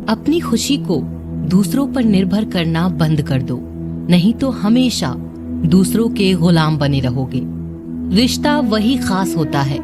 अपनी खुशी को दूसरों पर निर्भर करना बंद कर दो, नहीं तो हमेशा दूसरों के गुलाम बने रहोगे। रिश्ता वही खास होता है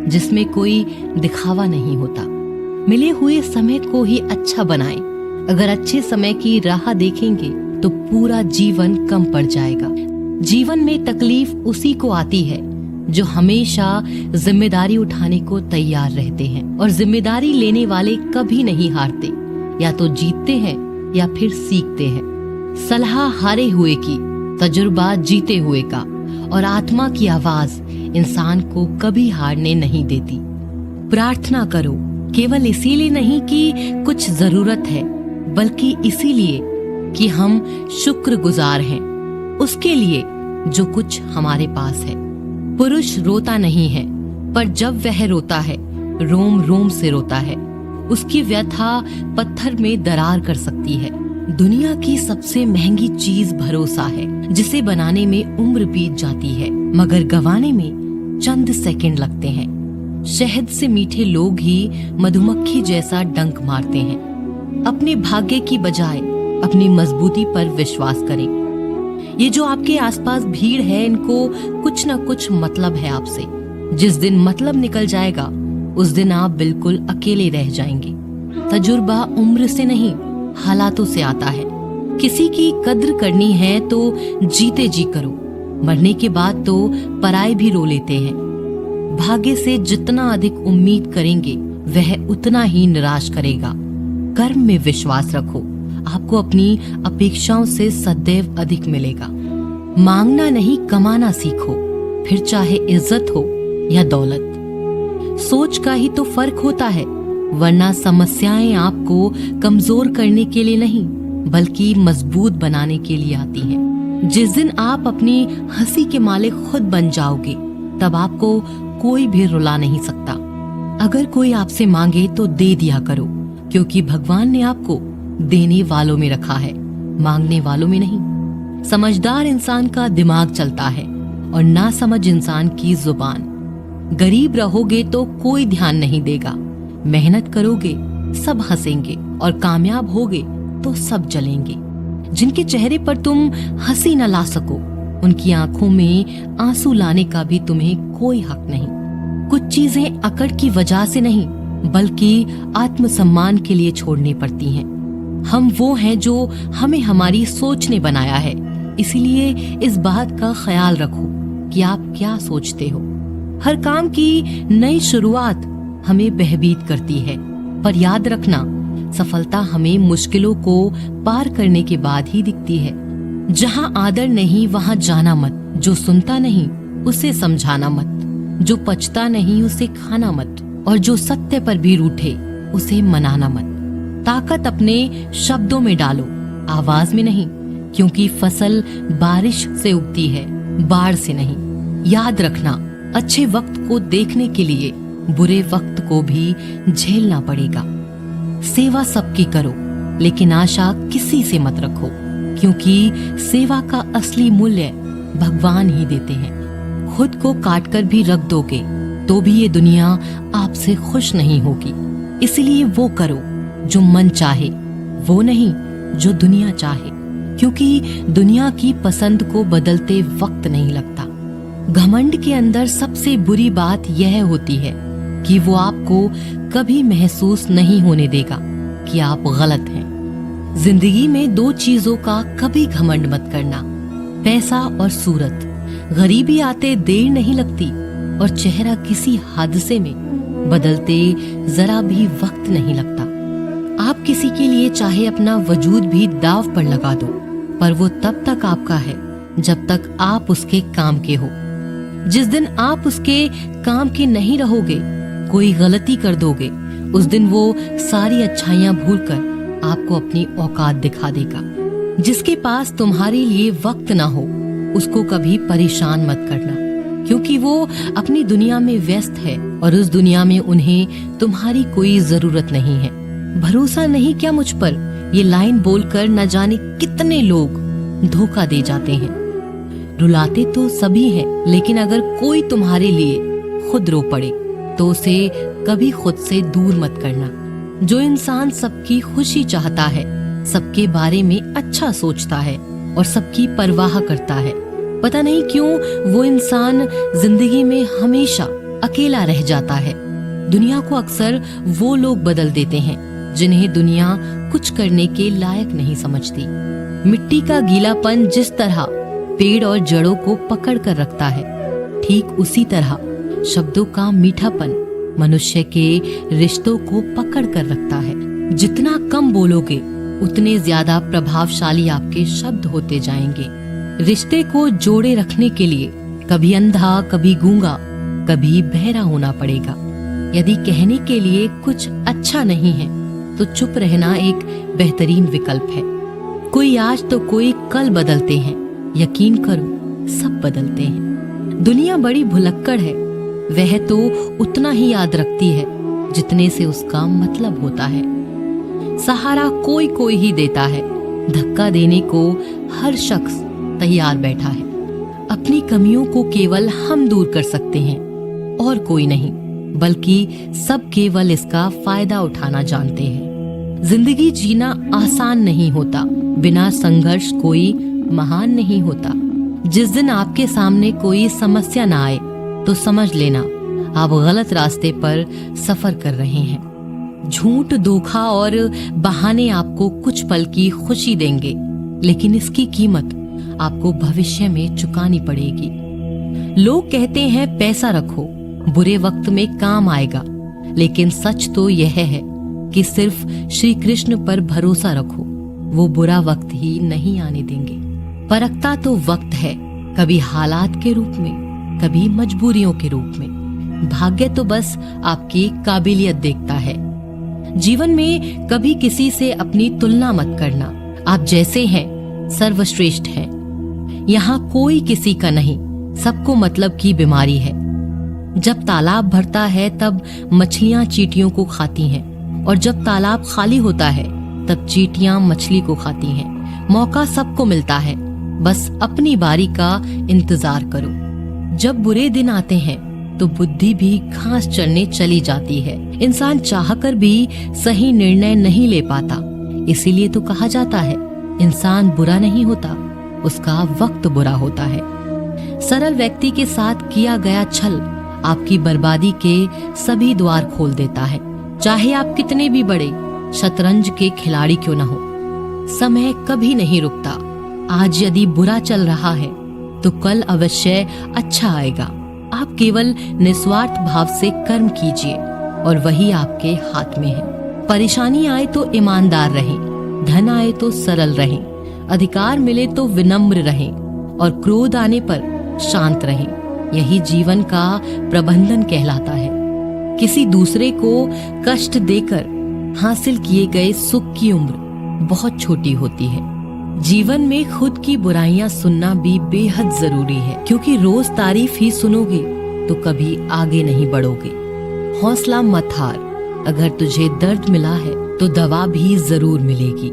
जिसमें कोई दिखावा नहीं होता। मिले हुए समय को ही अच्छा बनाएं। अगर अच्छे समय की राह देखेंगे तो पूरा जीवन कम पड़ जाएगा। जीवन में तकलीफ उसी को आती है जो हमेशा जिम्मेदारी उठाने को तैयार रहते हैं, और जिम्मेदारी लेने वाले कभी नहीं हारते, या तो जीतते हैं या फिर सीखते हैं। सलाह हारे हुए की, तजुर्बा जीते हुए का, और आत्मा की आवाज इंसान को कभी हारने नहीं देती। प्रार्थना करो, केवल इसीलिए नहीं कि कुछ जरूरत है, बल्कि इसीलिए कि हम शुक्रगुजार हैं उसके लिए जो कुछ हमारे पास है। पुरुष रोता नहीं है, पर जब वह रोता है रोम रोम से रोता है। उसकी व्यथा पत्थर में दरार कर सकती है। दुनिया की सबसे महंगी चीज भरोसा है, जिसे बनाने में उम्र बीत जाती है मगर गंवाने में चंद सेकंड लगते हैं। शहद से मीठे लोग ही मधुमक्खी जैसा डंक मारते हैं। अपने भाग्य की बजाय अपनी मजबूती पर विश्वास करें। ये जो आपके आसपास भीड़ है, इनको कुछ न कुछ मतलब है आपसे। जिस दिन मतलब निकल जाएगा उस दिन आप बिल्कुल अकेले रह जाएंगे। तजुर्बा उम्र से नहीं, हालातों से आता है। किसी की कद्र करनी है तो जीते जी करो, मरने के बाद तो पराये भी रो लेते हैं। भाग्य से जितना अधिक उम्मीद करेंगे वह उतना ही निराश करेगा। कर्म में विश्वास रखो, आपको अपनी अपेक्षाओं से सदैव अधिक मिलेगा। मांगना नहीं, कमाना सीखो, फिर चाहे इज्जत हो या दौलत। सोच का ही तो फर्क होता है, वरना समस्याएं आपको कमजोर करने के लिए नहीं बल्कि मजबूत बनाने के लिए आती हैं। जिस दिन आप अपनी हंसी के मालिक खुद बन जाओगे तब आपको कोई भी रुला नहीं सकता। अगर कोई आपसे मांगे तो दे दिया करो, क्योंकि भगवान ने आपको देने वालों में रखा है, मांगने वालों में नहीं। समझदार इंसान का दिमाग चलता है और नासमझ इंसान की जुबान। गरीब रहोगे तो कोई ध्यान नहीं देगा, मेहनत करोगे सब हंसेंगे, और कामयाब होगे तो सब जलेंगे। जिनके चेहरे पर तुम हंसी न ला सको, उनकी आंखों में आंसू लाने का भी तुम्हें कोई हक नहीं। कुछ चीजें अकड़ की वजह से नहीं बल्कि आत्मसम्मान के लिए छोड़नी पड़ती हैं। हम वो हैं जो हमें हमारी सोच ने बनाया है, इसीलिए इस बात का ख्याल रखो कि आप क्या सोचते हो। हर काम की नई शुरुआत हमें भयभीत करती है, पर याद रखना सफलता हमें मुश्किलों को पार करने के बाद ही दिखती है। जहाँ आदर नहीं वहाँ जाना मत, जो सुनता नहीं उसे समझाना मत, जो पचता नहीं उसे खाना मत, और जो सत्य पर भी रूठे उसे मनाना मत। ताकत अपने शब्दों में डालो, आवाज में नहीं, क्योंकि फसल बारिश से उगती है, बाढ़ से नहीं। याद रखना, अच्छे वक्त को देखने के लिए बुरे वक्त को भी झेलना पड़ेगा। सेवा सबकी करो, लेकिन आशा किसी से मत रखो, क्योंकि सेवा का असली मूल्य भगवान ही देते हैं। खुद को काट कर भी रख दोगे तो भी ये दुनिया आपसे खुश नहीं होगी। इसलिए वो करो जो मन चाहे, वो नहीं जो दुनिया चाहे, क्योंकि दुनिया की पसंद को बदलते वक्त नहीं लगता। घमंड के अंदर सबसे बुरी बात यह होती है कि वो आपको कभी महसूस नहीं होने देगा कि आप गलत हैं। जिंदगी में दो चीजों का कभी घमंड मत करना, पैसा और सूरत। गरीबी आते देर नहीं लगती और चेहरा किसी हादसे में बदलते जरा भी वक्त नहीं लगता। आप किसी के लिए चाहे अपना वजूद भी दाव पर लगा दो, पर वो तब तक आपका है जब तक आप उसके काम के हो। जिस दिन आप उसके काम के नहीं रहोगे, कोई गलती कर दोगे, उस दिन वो सारी अच्छाइयां भूलकर आपको अपनी औकात दिखा देगा। जिसके पास तुम्हारे लिए वक्त ना हो उसको कभी परेशान मत करना, क्योंकि वो अपनी दुनिया में व्यस्त है और उस दुनिया में उन्हें तुम्हारी कोई जरूरत नहीं है। भरोसा नहीं क्या मुझ पर, ये लाइन बोलकर न जाने कितने लोग धोखा दे जाते हैं। रुलाते तो सभी हैं, लेकिन अगर कोई तुम्हारे लिए खुद रो पड़े तो उसे कभी खुद से दूर मत करना। जो इंसान सबकी खुशी चाहता है, सबके बारे में अच्छा सोचता है और सबकी परवाह करता है, पता नहीं क्यों वो इंसान जिंदगी में हमेशा अकेला रह जाता है। दुनिया को अक्सर वो लोग बदल देते हैं जिन्हें दुनिया कुछ करने के लायक नहीं समझती। मिट्टी का गीलापन जिस तरह पेड़ और जड़ों को पकड़ कर रखता है, ठीक उसी तरह शब्दों का मीठापन मनुष्य के रिश्तों को पकड़ कर रखता है। जितना कम बोलोगे उतने ज्यादा प्रभावशाली आपके शब्द होते जाएंगे। रिश्ते को जोड़े रखने के लिए कभी अंधा, कभी गूंगा, कभी बहरा होना पड़ेगा। यदि कहने के लिए कुछ अच्छा नहीं है तो चुप रहना एक बेहतरीन विकल्प है। कोई आज तो कोई कल बदलते हैं, यकीन करो सब बदलते हैं। दुनिया बड़ी भुलक्कड़ है, वह तो उतना ही याद रखती है जितने से उसका मतलब होता है। सहारा कोई कोई ही देता है, धक्का देने को हर शख्स तैयार बैठा है। अपनी कमियों को केवल हम दूर कर सकते हैं और कोई नहीं, बल्कि सब केवल इसका फायदा उठाना जानते हैं। जिंदगी जीना आसान नहीं होता, बिना संघर्ष कोई महान नहीं होता। जिस दिन आपके सामने कोई समस्या ना आए तो समझ लेना आप गलत रास्ते पर सफर कर रहे हैं। झूठ, धोखा और बहाने आपको कुछ पल की खुशी देंगे, लेकिन इसकी कीमत आपको भविष्य में चुकानी पड़ेगी। लोग कहते हैं पैसा रखो, बुरे वक्त में काम आएगा, लेकिन सच तो यह है कि सिर्फ श्री कृष्ण पर भरोसा रखो, वो बुरा वक्त ही नहीं आने देंगे। परखता तो वक्त है, कभी हालात के रूप में, कभी मजबूरियों के रूप में। भाग्य तो बस आपकी काबिलियत देखता है। जीवन में कभी किसी से अपनी तुलना मत करना। आप जैसे हैं सर्वश्रेष्ठ हैं। यहाँ कोई किसी का नहीं, सबको मतलब की बीमारी है। जब तालाब भरता है तब मछलियां चींटियों को खाती हैं, और जब तालाब खाली होता है तब चींटियां मछली को खाती हैं। मौका सबको मिलता है, बस अपनी बारी का इंतजार करो। जब बुरे दिन आते हैं तो बुद्धि भी घास चरने चली जाती है। इंसान चाहकर भी सही निर्णय नहीं ले पाता, इसीलिए तो कहा जाता है इंसान बुरा नहीं होता, उसका वक्त बुरा होता है। सरल व्यक्ति के साथ किया गया छल आपकी बर्बादी के सभी द्वार खोल देता है, चाहे आप कितने भी बड़े शतरंज के खिलाड़ी क्यों न हो। समय कभी नहीं रुकता। आज यदि बुरा चल रहा है तो कल अवश्य अच्छा आएगा। आप केवल निस्वार्थ भाव से कर्म कीजिए और वही आपके हाथ में है। परेशानी आए तो ईमानदार रहें, धन आए तो सरल रहें, अधिकार मिले तो विनम्र रहें और क्रोध आने पर शांत रहें। यही जीवन का प्रबंधन कहलाता है। किसी दूसरे को कष्ट देकर हासिल किए गए सुख की उम्र बहुत छोटी होती है। जीवन में खुद की बुराइयां सुनना भी बेहद जरूरी है, क्योंकि रोज तारीफ ही सुनोगे तो कभी आगे नहीं बढ़ोगे। हौसला मत हार, अगर तुझे दर्द मिला है तो दवा भी जरूर मिलेगी।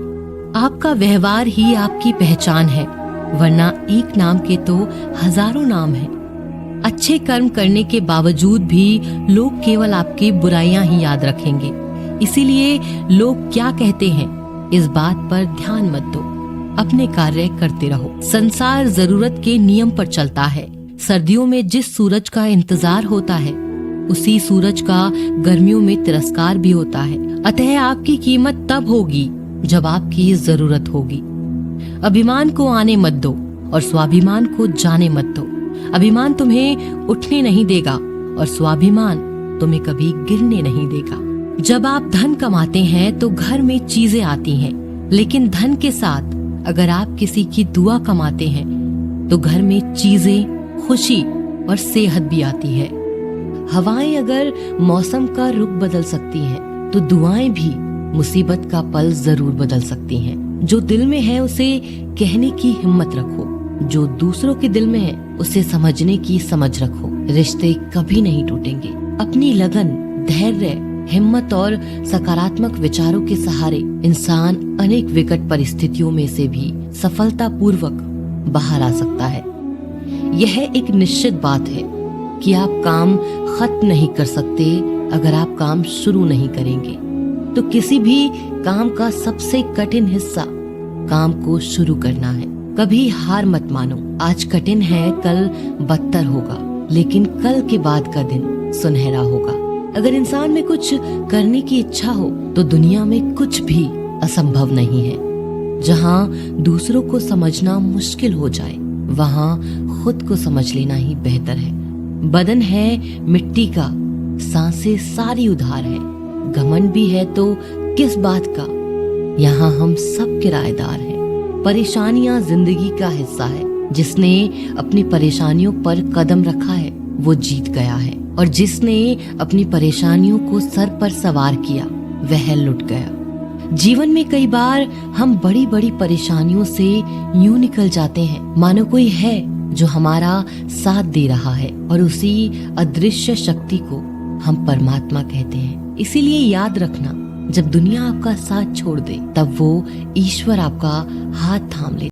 आपका व्यवहार ही आपकी पहचान है, वरना एक नाम के तो हजारों नाम हैं। अच्छे कर्म करने के बावजूद भी लोग केवल आपकी बुराइयां ही याद रखेंगे। इसीलिए लोग क्या कहते हैं इस बात पर ध्यान मत दो, अपने कार्य करते रहो। संसार जरूरत के नियम पर चलता है। सर्दियों में जिस सूरज का इंतजार होता है उसी सूरज का गर्मियों में तिरस्कार भी होता है। अतः आपकी कीमत तब होगी जब आपकी जरूरत होगी। अभिमान को आने मत दो और स्वाभिमान को जाने मत दो। अभिमान तुम्हें उठने नहीं देगा और स्वाभिमान तुम्हें कभी गिरने नहीं देगा। जब आप धन कमाते हैं तो घर में चीजें आती हैं, लेकिन धन के साथ अगर आप किसी की दुआ कमाते हैं तो घर में चीजें, खुशी और सेहत भी आती है। हवाएं अगर मौसम का रुख बदल सकती हैं, तो दुआएं भी मुसीबत का पल जरूर बदल सकती हैं। जो दिल में है उसे कहने की हिम्मत रखो, जो दूसरों के दिल में है उसे समझने की समझ रखो। रिश्ते कभी नहीं टूटेंगे। अपनी लगन, धैर्य, हिम्मत और सकारात्मक विचारों के सहारे इंसान अनेक विकट परिस्थितियों में से भी सफलतापूर्वक बाहर आ सकता है। यह एक निश्चित बात है कि आप काम खत्म नहीं कर सकते अगर आप काम शुरू नहीं करेंगे। तो किसी भी काम का सबसे कठिन हिस्सा काम को शुरू करना है। कभी हार मत मानो। आज कठिन है, कल बदतर होगा, लेकिन कल के बाद का दिन सुनहरा होगा। अगर इंसान में कुछ करने की इच्छा हो तो दुनिया में कुछ भी असंभव नहीं है। जहाँ दूसरों को समझना मुश्किल हो जाए, वहाँ खुद को समझ लेना ही बेहतर है। बदन है मिट्टी का, सांसें सारी उधार है। घमंड भी है तो किस बात का, यहाँ हम सब किराएदार हैं। परेशानियां जिंदगी का हिस्सा है। जिसने अपनी परेशानियों पर कदम रखा है वो जीत गया है, और जिसने अपनी परेशानियों को सर पर सवार किया वह लुट गया। जीवन में कई बार हम बड़ी बड़ी परेशानियों से यूं निकल जाते हैं मानो कोई है जो हमारा साथ दे रहा है, और उसी अदृश्य शक्ति को हम परमात्मा कहते हैं। इसीलिए याद रखना, जब दुनिया आपका साथ छोड़ दे तब वो ईश्वर आपका हाथ थाम ले।